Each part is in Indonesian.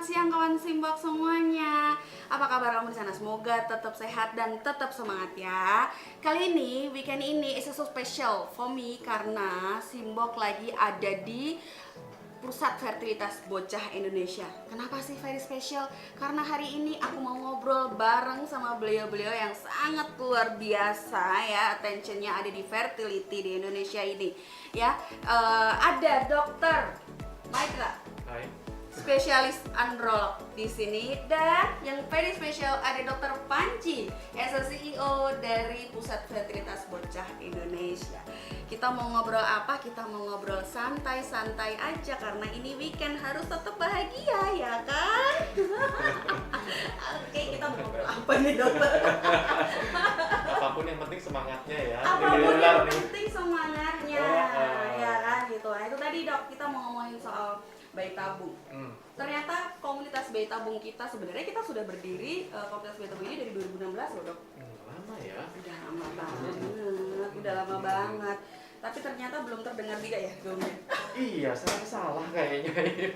siang kawan Simbok semuanya. Apa kabar kamu di sana? Semoga tetap sehat dan tetap semangat ya. Kali ini, weekend ini is so special for me karena Simbok lagi ada di Pusat Fertilitas Bocah Indonesia. Kenapa sih very special? Karena hari ini aku mau ngobrol bareng sama beliau-beliau yang sangat luar biasa ya. Attentionnya ada di fertility di Indonesia ini. Ya, ada Dokter Maitra. Hai. Spesialis androlog di sini, dan yang very special ada Dokter Panji, as a CEO dari Pusat Fertilitas Bocah Indonesia. Kita mau ngobrol apa? Kita mau ngobrol santai-santai aja karena ini weekend harus tetap bahagia ya kan? Oke, kita mau ngobrol apa nih dokter? Apapun yang penting semangatnya ya. Apapun Jadi yang nih. penting semangatnya, ya kan gitu. Nah itu tadi dok, kita mau ngomongin soal bayi tabung. Ternyata komunitas bayi tabung kita sebenarnya kita sudah berdiri komunitas bayi tabung ini dari 2016 loh dok. Lama ya. Udah lama banget, udah lama banget. Tapi ternyata belum terdengar juga ya gaungnya. Iya, saya salah kayaknya ini.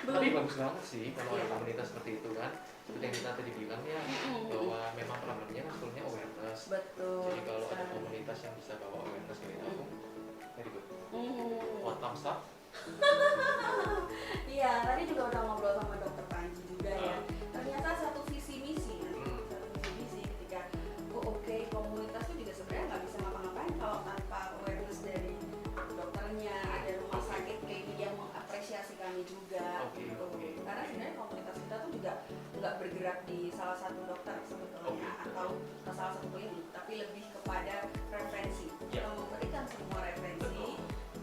Belum. Tapi bagus banget sih kalau Iya. ada komunitas seperti itu kan. Seperti yang kita tadi bilang ya, bahwa memang problemnya kan sebetulnya awareness. Betul. Jadi kalau ada sekali. komunitas yang bisa bawa awareness ke tabung, very good. Hmm. One thumbs up. Iya, tadi juga udah ngobrol sama Dokter Panji juga ya. Ternyata satu visi misi ya. Satu visi misi ketika oke, komunitas itu juga sebenarnya nggak bisa ngapa-ngapain kalau tanpa awareness dari dokternya, ada rumah sakit kayak gini yang mengapresiasi kami juga. Oke, gitu. oke. Karena sebenarnya komunitas kita tuh juga nggak bergerak di salah satu dokter sebetulnya Oke. atau ke salah satu klinik, tapi lebih kepada referensi. Ya. Kita memberikan semua referensi. Betul.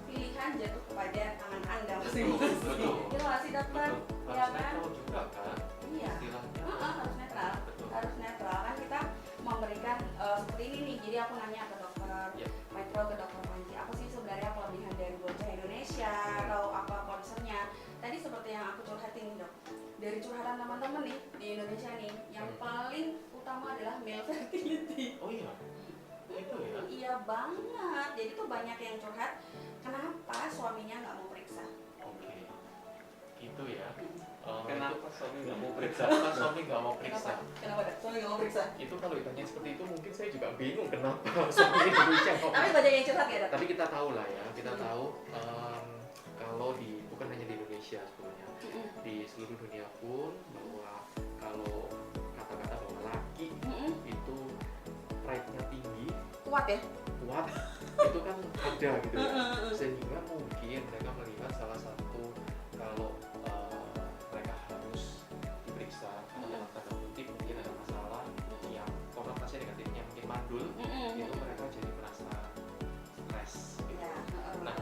Pilihan jatuh kepada tangan Anda masing-masing. Betul. Itu nggak sih dokter? Betul. Ya Harus kan? netral juga kan. Iya. Istilahnya. Harus netral. Betul. Harus netral kan kita memberikan seperti ini nih. Jadi aku nanya ke dokter Ya. Maitro, ke dokter Panji, apa sih sebenarnya kelebihan dari bocah Indonesia atau apa concernnya? Tadi seperti yang aku curhatin nih dok. Dari curhatan teman-teman nih di Indonesia nih, yang paling utama adalah male fertility. Oh iya. Itu ya. Iya banget. Jadi tuh banyak yang curhat. Kenapa suaminya nggak mau periksa? Oke. Gitu ya. Kenapa suami nggak mau Periksa, periksa? kan suami nggak mau periksa. Kenapa dak? Suami nggak mau periksa? Itu kalau ditanya seperti itu mungkin saya juga bingung kenapa suami Indonesia mau. Tapi banyak yang curhat ya dok? Tapi kita tahu lah ya, kita tahu kalau bukan hanya di Indonesia sebetulnya, di seluruh dunia pun bahwa kalau kata-kata bahwa laki itu pride-nya tinggi, Kuat ya? kuat, itu kan ada gitu ya. Sehingga mungkin mereka melihat salah satu kalau mereka harus diperiksa atau dalam tanda kutip mungkin ada masalah yang konotasi negatifnya mungkin mandul, itu mereka jadi merasa stres gitu. Ya. Nah,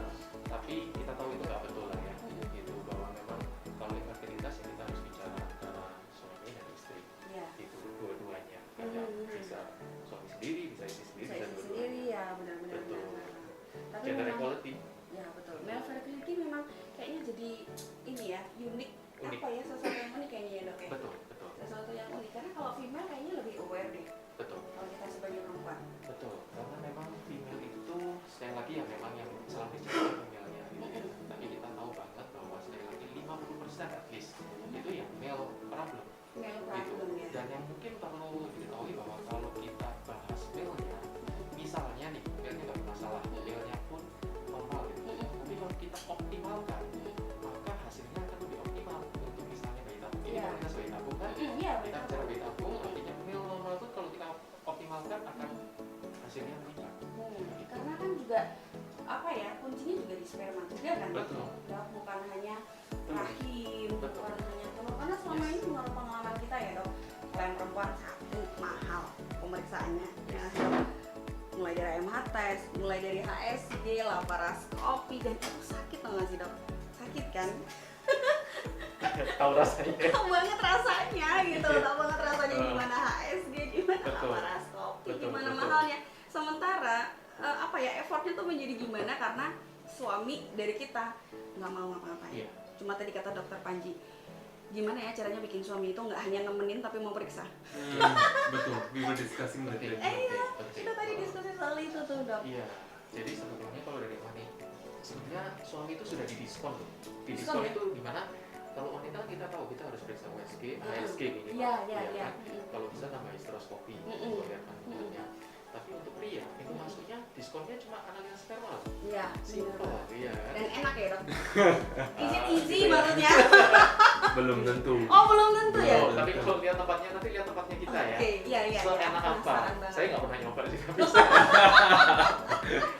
tapi kita tahu itu nggak betul lah ya, gitu, bahwa memang kalau infertilitas ya kita harus bicara antara suami dan istri, Ya. itu dua-duanya, kadang bisa suami sendiri, bisa istri sendiri, Saya bisa sendiri dua-duanya. ya benar-benar. Betul. Tapi Gender memang, equality. ya betul. Male fertility memang kayaknya jadi ini ya unik. Unik. Apa ya sesuatu yang unik kayaknya ya dok ya? Betul, betul, Sesuatu yang unik karena kalau female kayaknya lebih aware deh. betul. Kalau kita sebagai perempuan. Betul, karena memang female itu sekali lagi ya memang yang selalu bicara female-nya gitu. Tapi kita tahu banget bahwa sekali lagi 50% at least itu yang male problem Male gitu. problem ya. Dan yang mungkin perlu diketahui bahwa kalau kita bahas male-nya, misalnya nih male-nya nggak bermasalah, male-nya pun normal gitu. Tapi kalau kita optimalkan, maka hasilnya akan lebih optimal untuk misalnya bayi tabung. Ini Iya. kalau kita sebagai tabung kan, Iya kita betul. bicara bayi tabung, artinya male normal itu kalau kita optimalkan akan hasilnya meningkat. Karena kan juga apa ya, kuncinya juga di sperma juga kan dok? Betul. Dok, bukan hanya rahim, Betul. bukan hanya telur. Karena selama Yes. ini menurut pengalaman kita ya dok, kalau yang perempuan satu mahal pemeriksaannya ya dok. Mulai dari MH test, mulai dari HSG, laparoskopi, dan itu sakit tau gak sih dok? Sakit kan? Tahu rasanya. Tahu banget rasanya gitu, tahu banget rasanya gimana HSG, gimana Betul. laparoskopi, Betul, gimana betul. mahalnya. Sementara apa ya, effortnya tuh menjadi gimana karena suami dari kita nggak mau ngapa-ngapain. Iya. Cuma tadi kata dokter Panji, gimana ya caranya bikin suami itu nggak hanya nemenin tapi mau periksa. Betul, we were discussing that. Penting, Iya, penting. kita tadi diskusi soal itu tuh dok. Iya, jadi sebetulnya kalau dari Fani, sebenarnya suami itu sudah didiskon loh. Diskon Didiskon ya? itu gimana? Kalau wanita kan kita tahu kita harus periksa USG, ASG minimal. Iya, iya, ya iya. kan? Kalau bisa tambah hysteroscopy, Mm-mm. lihat kandungannya. Tapi untuk pria, itu masuknya diskonnya cuma analisa sperma. Iya, Simple, benar. iya kan? Dan enak ya dok. Is it easy maksudnya? Belum tentu. Oh belum tentu ya? Oh, tapi kalau lihat tempatnya nanti lihat tempatnya kita ya. Oke, iya iya. Seenak Aku apa? penasaran banget. Saya nggak pernah nyoba sih tapi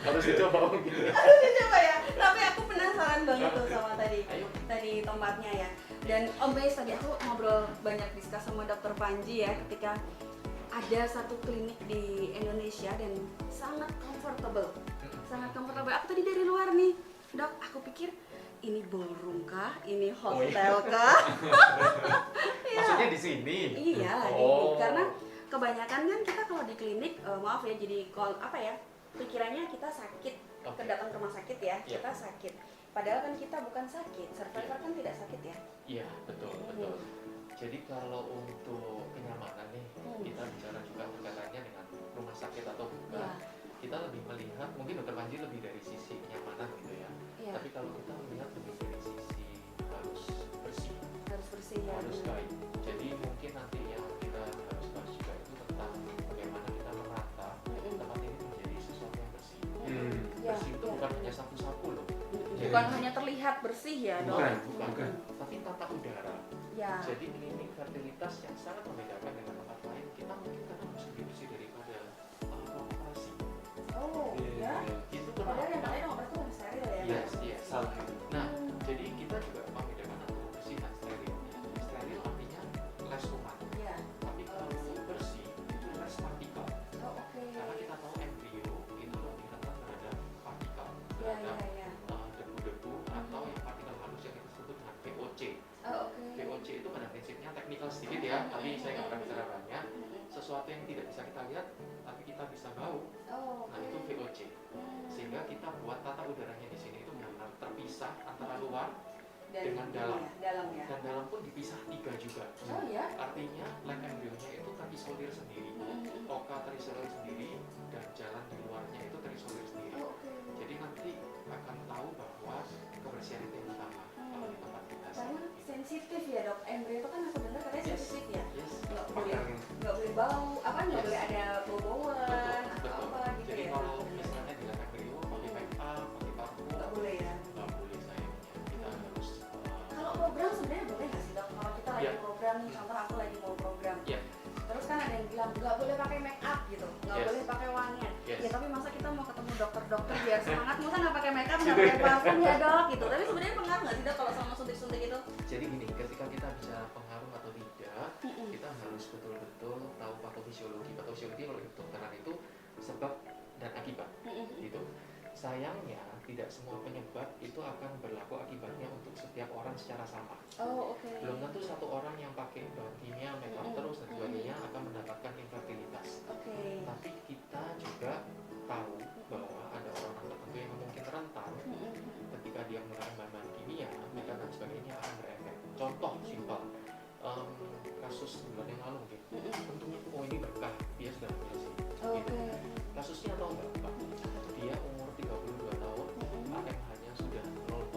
harus dicoba mungkin. Harus coba ya. Tapi aku penasaran banget tuh sama Ayo. tadi tempatnya ya. Dan Om Bes tadi aku ngobrol banyak diskus sama Dokter Panji ya ketika ada satu klinik di Indonesia dan sangat comfortable. Sangat comfortable. Aku tadi dari luar nih, Dok. Aku pikir ini ballroom kah? Ini hotel kah? Iya. Maksudnya di sini. Iya, Oh. karena kebanyakan kan kita kalau di klinik, maaf ya, jadi apa ya, pikirannya kita sakit, Oke. datang ke rumah sakit ya, Iya. kita sakit. Padahal kan kita bukan sakit, survivor kan tidak sakit ya. Iya, betul, betul. Jadi kalau untuk kenyamanan nih, kita bicara juga berkaitannya dengan rumah sakit atau bukan. Iya. Kita lebih melihat, mungkin Dokter Panji lebih dari sisi kenyamanan gitu ya. Iya. Tapi kalau kita melihat lebih dari sisi harus bersih, Harus bersih ya. harus baik. Jadi mungkin nanti yang kita harus bahas juga itu tentang bagaimana kita menata tempat ini menjadi sesuatu yang bersih. Iya, Bersih itu iya. bukan hanya sapu-sapu loh, Bukan hanya terlihat bersih ya, Dok. Bukan. tapi tata udara. Ya. Jadi klinik fertilitas yang sangat membedakan dengan tempat lain, kita mungkin karena harus lebih bersih daripada ruang operasi. Oh, Iya, ya. iya. Itu Padahal yang kenapa? lain obat itu kan steril ya. Yes, yes. Salah. Nah, jadi kita juga membedakan antara bersih dan steril. Steril artinya less kuman, Iya. tapi kalau bersih itu less partikel. Oh, oke. Karena kita tahu embrio itu lebih rentan terhadap partikel, Iya, terhadap iya. debu-debu atau yang partikel halus yang kita sebut dengan VOC. Oh, oke. VOC itu pada prinsipnya teknikal sedikit ya, tapi saya nggak pernah bicara banyak. Sesuatu yang tidak bisa kita lihat, tapi kita bisa bau. Oh, Nah itu VOC. Sehingga kita buat tata udaranya di sini itu benar-benar terpisah antara luar dengan dalam. Dalam ya. Dan dalam pun dipisah 3 juga. Oh ya. Artinya lab embryonya itu terisolir sendiri, oka terisolir sendiri, dan jalan di luarnya itu terisolir sendiri. Oh, oke. Jadi nanti akan tahu bahwa kebersihan itu yang utama kalau di tempat kita. Karena sensitif ya dok, embrio itu kan aku dengar katanya Yes. sensitif ya. Yes. Nggak boleh bau, apa nggak Yes. boleh ada bau-bauan Betul, atau betul. apa gitu Jadi ya. kalau Aku dengar. misalnya di lab embryo pakai make up, pakai parfum, Nggak boleh ya. nggak boleh sayangnya. Kita harus Kalau program sebenarnya boleh nggak sih dok? Kalau kita lagi Iya. program nih, contoh aku lagi mau program. Iya. Terus kan ada yang bilang nggak boleh pakai make up gitu, nggak Yes. boleh pakai wangian. Yes. Ya tapi masa kita mau ketemu dokter-dokter biar semangat, masa nggak pakai make up, nggak pakai parfum ya dok gitu. Tapi sebenarnya pengaruh nggak sih dok kalau sama suntik-suntik itu? Jadi gini, ketika kita bicara pengaruh atau tidak, kita harus betul-betul tahu patofisiologi. Patofisiologi kalau di kedokteran itu sebab dan akibat, gitu. Sayangnya tidak semua penyebab itu akan berlaku akibatnya untuk setiap orang secara sama. Oh oke. Belum tentu satu orang yang pakai bahan kimia, make up terus dan sebagainya akan mendapatkan infertilitas. Oke. Tapi kita juga tahu bahwa ada orang tertentu yang mungkin rentan ketika dia menggunakan bahan-bahan kimia, make up dan sebagainya akan berefek. Contoh simpel, kasus bulan yang lalu mungkin. Untungnya oh ini berkah, dia sudah hamil sih. Gitu. Oke. Kasusnya atau enggak, Pak? Dia umur 32 tahun, AMH-nya sudah 0,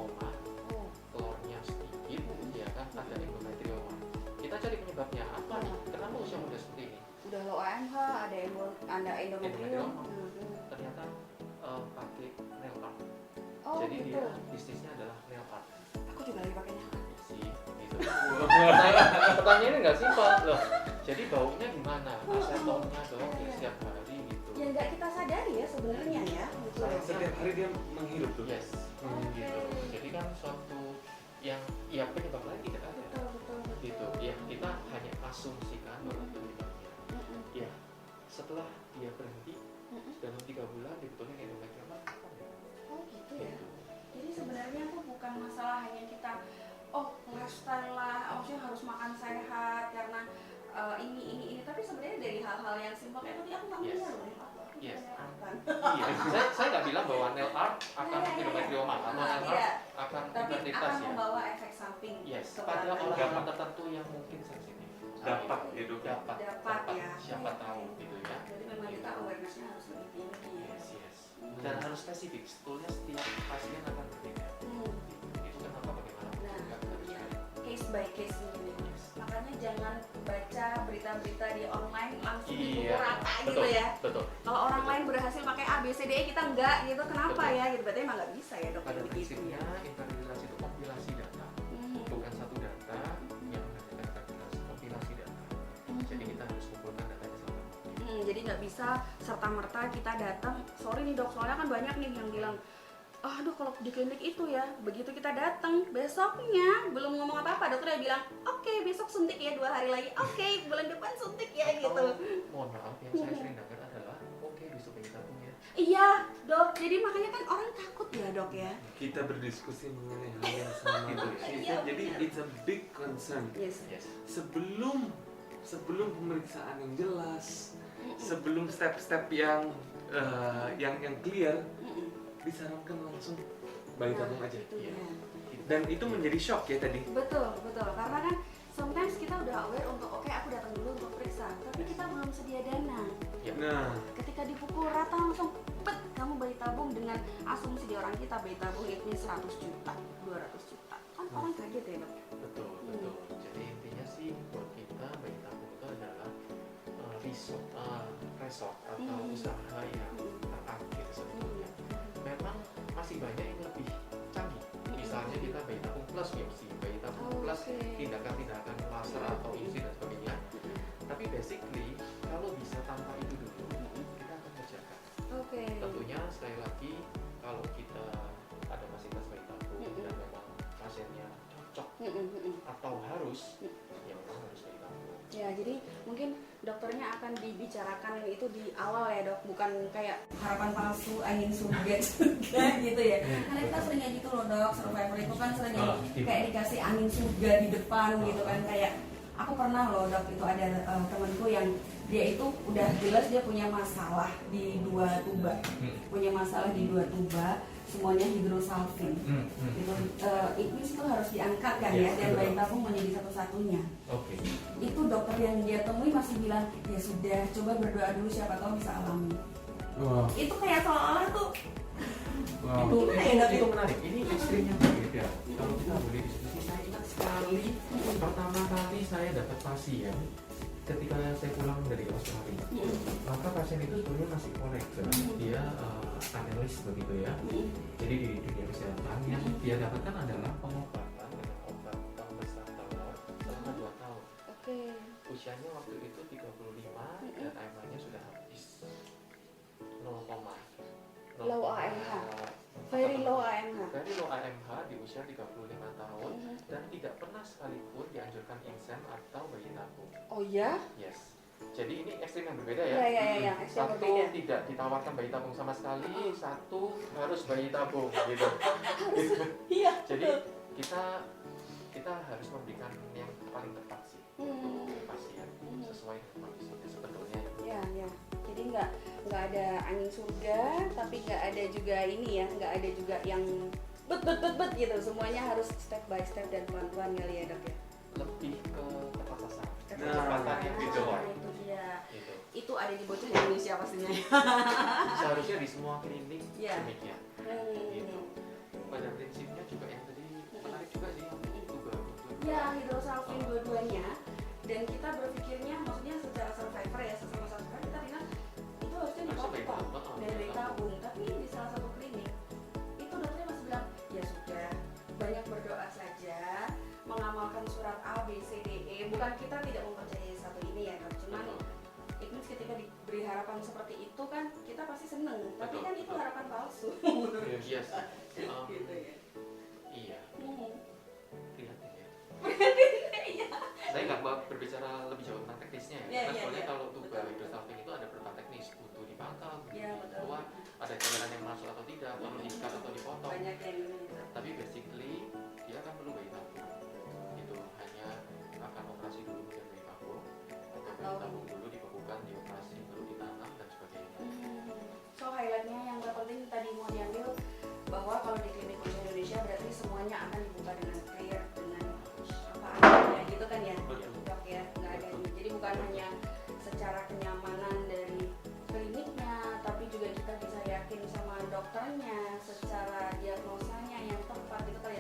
Oh. telurnya sedikit, ya kan, ada endometrioma. Kita cari penyebabnya apa nih? Kenapa usia muda seperti ini? Udah low AMH, ada endometrium. Ternyata pakai nail art. Oh Jadi gitu. dia bisnisnya adalah nail art. Aku juga lagi pakai nail art. Sih, gitu. Pertanyaannya nggak simpel loh. Jadi baunya gimana? Asetonnya dong ya setiap hari gitu. Ya nggak kita sadari ya sebenarnya ya. Gitu. Setiap hari dia menghirup tuh. Yes, gitu. Jadi kan suatu yang ya penyebab lain tidak ada. Betul betul betul. Gitu. Ya kita hanya asumsikan bahwa penyebabnya. Ya setelah dia berhenti dalam 3 bulan dibetulin endometrioma. Oh gitu ya. Jadi sebenarnya tuh bukan masalah hanya kita lifestyle lah, maksudnya harus makan sehat karena ini tapi sebenarnya dari hal-hal yang simpel kayak tadi aku nggak Yes. punya loh nih Pak. Yes. Kan. Iya, saya nggak bilang bahwa nail art akan Iya, iya, endometrioma atau nail art Iya. akan Tapi infertilitas akan ya. membawa efek samping. Yes, ke pada belakang. orang tertentu yang mungkin sensitif. Dapat ya dok. Dapat ya. siapa tahu gitu ya. Jadi memang kita awareness-nya harus lebih tinggi. Yes, yes. Dan harus spesifik. Sebetulnya setiap pasien akan berbeda. Itu kenapa bagaimana Nah, juga harus ya. baik. Case by case ini. Makanya jangan baca berita-berita di online langsung Iya, dipukul rata gitu betul, ya. betul. Kalau orang Betul. lain berhasil pakai A, B, C, D, E, kita enggak gitu. Kenapa Betul. ya? Gitu berarti emang nggak bisa ya dok Pada begitu prinsipnya ya. integritas itu kompilasi data, bukan satu data yang menghasilkan integritas, kompilasi data. Jadi kita harus kumpulkan datanya sama. Jadi nggak bisa serta merta kita datang. Sorry nih dok, soalnya kan banyak nih yang bilang, aduh kalau di klinik itu ya, begitu kita datang besoknya belum ngomong apa-apa, dokter udah bilang, oke besok suntik ya 2 hari lagi, oke bulan depan suntik ya gitu. Atau, mohon maaf, yang saya sering dengar adalah, oke besok bayi tabung ya. Iya dok, jadi makanya kan orang takut ya dok ya. Kita berdiskusi mengenai hal yang sama. Gitu. Iya, jadi it's a big concern. Yes. Yes. Sebelum pemeriksaan yang jelas, sebelum step-step yang clear, disarankan langsung bayi tabung aja. Itu Iya. dia. Dan itu menjadi shock ya tadi. Betul, karena kan sometimes kita udah aware untuk oke aku datang dulu untuk periksa, tapi kita belum sedia dana. Nah, Ketika dipukul rata langsung pet kamu bayi tabung dengan asumsi di orang kita bayi tabung itu 100 juta, 200 juta. Kan orang kaget ya dok. Betul, betul. Jadi intinya sih buat kita bayi tabung itu adalah resort atau usaha yang terakhir sebetulnya. Memang masih banyak yang lebih canggih. Misalnya kita bayi tabung plus biopsi, bayi tabung plus tindakan-tindakan laser atau insi dan sebagainya. Tapi basically kalau bisa tanpa itu dulu, kita akan kerjakan. Oke. Tentunya sekali lagi kalau kita ada fasilitas bayi tabung dan memang pasiennya cocok atau harus, ya memang harus bayi tabung. Ya, jadi mungkin dokternya akan dibicarakan itu di awal ya dok, bukan kayak harapan palsu, angin surga juga gitu ya. Karena kita sering kayak gitu loh dok, survivor itu kan sering kayak dikasih angin surga di depan gitu kan. Kayak aku pernah loh dok, itu ada temanku yang dia itu udah jelas dia punya masalah di 2 tuba, semuanya hidrosalpin. Itu itu harus diangkat kan ya, dan bayi tabung menjadi satu-satunya. Oke. Itu dokter yang dia temui masih bilang, ya sudah coba berdoa dulu siapa tahu bisa alami. wow. Itu kayak seolah-olah tuh Itu, gimana ya, Dok? itu menarik. Ini ekstrimnya berbeda. Kalau kita boleh diskusi, saya ingat sekali pertama kali saya dapat pasien ketika saya pulang dari Australia. Maka pasien itu sebenarnya masih kolektor, dia analis begitu ya. Jadi di dunia kesehatan yang dia dapatkan adalah pengobatan dengan obat pembesar telur selama 2 tahun. Oke. Usianya waktu itu 35 dan AMH-nya sudah habis 0, Low AMH. Very low AMH. Very low AMH di usia 35 tahun dan tidak pernah sekalipun dianjurkan insem atau bayi tabung. Oh ya? Yes. Jadi ini ekstrim yang berbeda ya. Ya, ekstrim Satu berbeda. tidak ditawarkan bayi tabung sama sekali, satu harus bayi tabung gitu. Iya. Jadi kita harus memberikan yang paling tepat sih untuk pasien sesuai dengan kondisinya sebetulnya. Ya. Jadi nggak ada angin surga, tapi nggak ada juga ini ya, nggak ada juga yang bet gitu. Semuanya harus step by step dan pelan-pelan kali ya dok ya. Lebih ke tepat sasaran. Nah, Kecepatan yang dijual. Itu dia. Gitu. Itu ada di bocah Indonesia pastinya. Seharusnya di semua klinik Iya. demikian. Gitu. Pada prinsipnya juga yang tadi menarik juga sih tuba. Ya, hidrosalpin dua-duanya. Dan kita berpikirnya, maksudnya secara survivor ya, sesama survivor kita bilang itu harusnya dipotong dari bayi tabung. Tapi di salah satu klinik itu dokternya masih bilang ya sudah, banyak berdoa saja, mengamalkan surat A, B, C, D, E. Bukan kita tidak mempercayai satu ini ya dok, cuman it means ketika diberi harapan seperti itu kan kita pasti seneng. Tapi kan itu harapan palsu. Iya sih. Gitu ya. Iya. Prihatin ya. Iya. Saya nggak mau berbicara lebih jauh tentang teknisnya ya. Iya, Karena iya, soalnya iya. kalau tuba hidrosalpin itu ada beberapa teknis, butuh dipangkal, Iya, butuh betul. keluar, ada cairan yang masuk atau tidak, perlu diikat atau dipotong. Banyak yang ini gitu. Tapi basically dia akan perlu bayi tabung. Gitu. Hanya akan operasi dulu kemudian bayi tabung atau bayi tabung dulu dibekukan, dioperasi, baru ditanam dan sebagainya. So highlightnya yang terpenting tadi mau diambil bahwa kalau di klinik Bocah Indonesia berarti semuanya akan dibuka dengan clear, dengan apa adanya gitu kan ya, Betul. dok ya, nggak ada ini. Jadi bukan hanya secara kenyamanan dari kliniknya, tapi juga kita bisa yakin sama dokternya secara diagnosanya yang tepat gitu kan ya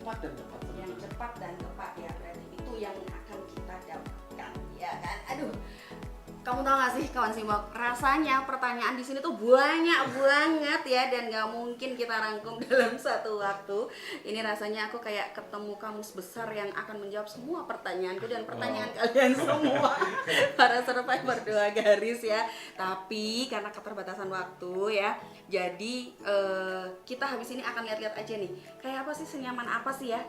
cepat dan tepat yang sebetulnya. cepat dan tepat ya, berarti itu yang akan kita dapatkan ya kan. Aduh, kamu tahu gak sih kawan Simbok, rasanya pertanyaan di sini tuh banyak banget ya, dan gak mungkin kita rangkum dalam satu waktu. Ini rasanya aku kayak ketemu kamus besar yang akan menjawab semua pertanyaanku dan pertanyaan kalian semua para survivor 2 garis ya. Tapi karena keterbatasan waktu ya, jadi kita habis ini akan lihat-lihat aja nih, kayak apa sih, senyaman apa sih ya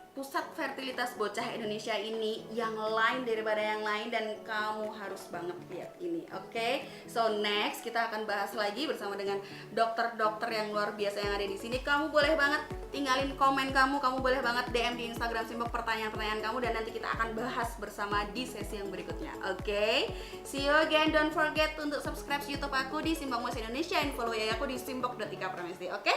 pusat fertilitas bocah Indonesia ini yang lain daripada yang lain, dan kamu harus banget lihat ini. Oke? So next kita akan bahas lagi bersama dengan dokter-dokter yang luar biasa yang ada di sini. Kamu boleh banget tinggalin komen kamu boleh banget DM di Instagram Simbok pertanyaan-pertanyaan kamu, dan nanti kita akan bahas bersama di sesi yang berikutnya. Oke? See you again. Don't forget untuk subscribe YouTube aku di Simbok Mas Indonesia, dan follow ya aku di simbok.ika Pramesti. Oke?